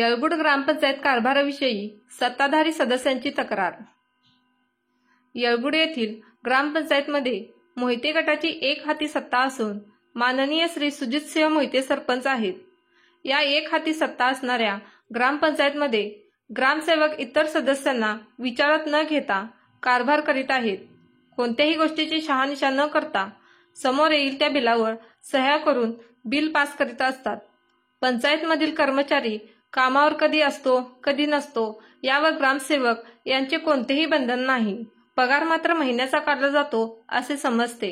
येळगुड ग्रामपंचायत कारभाराविषयी सत्ताधारी सदस्यांची तक्रार। येळगुड येथील ग्रामपंचायतमध्ये मोहिते गटाची एक हाती सत्ता असून माननीय श्री सुजितसिंह मोहिते सरपंच आहेत। या एक हाती सत्ता असणाऱ्या ग्रामपंचायतमध्ये ग्रामसेवक इतर सदस्यांना विचारात न घेता कारभार करीत आहेत। कोणत्याही गोष्टीची शहानिशा न करता समोर येईल त्या बिलावर सह्या करून बिल पास करीत असतात। पंचायतमधील कर्मचारी कामावर कधी असतो कधी नसतो यावर ग्रामसेवक यांचे कोणतेही बंधन नाही। पगार मात्र महिन्याचा काढला जातो असे समजते।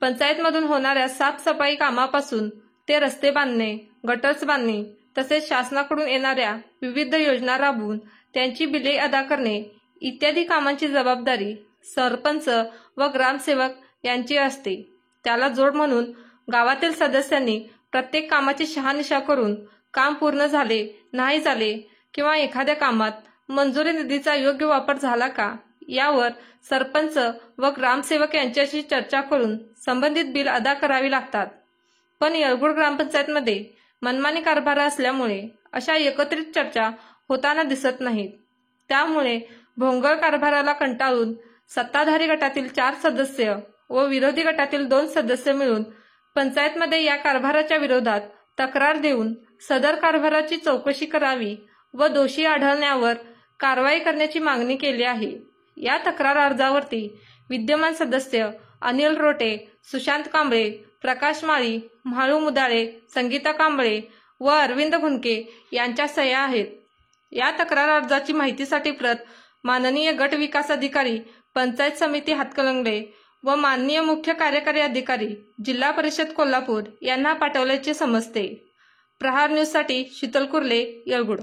पंचायतमधून होणाऱ्या साफसफाई कामापासून ते रस्ते बांधणे, गटर्स बांधणे तसेच शासनाकडून येणाऱ्या विविध योजना राबवून त्यांची बिले अदा करणे इत्यादी कामांची जबाबदारी सरपंच व ग्रामसेवक यांची असते। त्याला जोड म्हणून गावातील सदस्यांनी प्रत्येक कामाची शहानिशा करून काम पूर्ण झाले नाही झाले किंवा एखाद्या कामात मंजुरी निधीचा योग्य वापर झाला का यावर सरपंच व ग्रामसेवक यांच्याशी चर्चा करून संबंधित बिल अदा करावी लागतात। पण येळगुड ग्रामपंचायतमध्ये मनमानी कारभार असल्यामुळे अशा एकत्रित चर्चा होताना दिसत नाहीत। त्यामुळे भोंगळ कारभाराला कंटाळून सत्ताधारी गटातील 4 सदस्य व विरोधी गटातील 2 सदस्य मिळून पंचायतमध्ये या कारभाराच्या विरोधात तक्रार देऊन सदर कारभाराची चौकशी करावी व दोषी आढळण्यावर कारवाई करण्याची मागणी केली आहे। या तक्रार अर्जावरती विद्यमान सदस्य अनिल रोटे, सुशांत कांबळे, प्रकाश माळी, म्हाळू मुदाळे, संगीता कांबळे व अरविंद भुनके यांच्या सह्या आहेत। या तक्रार अर्जाची माहितीसाठी प्रत माननीय गट विकास अधिकारी पंचायत समिती हातकणंगले व माननीय मुख्य कार्यकारी अधिकारी जिल्हा परिषद कोल्हापूर यांना पाठवल्याचे समजते। प्रहार न्यूज साठी शीतल कुर्ले, येळगुड।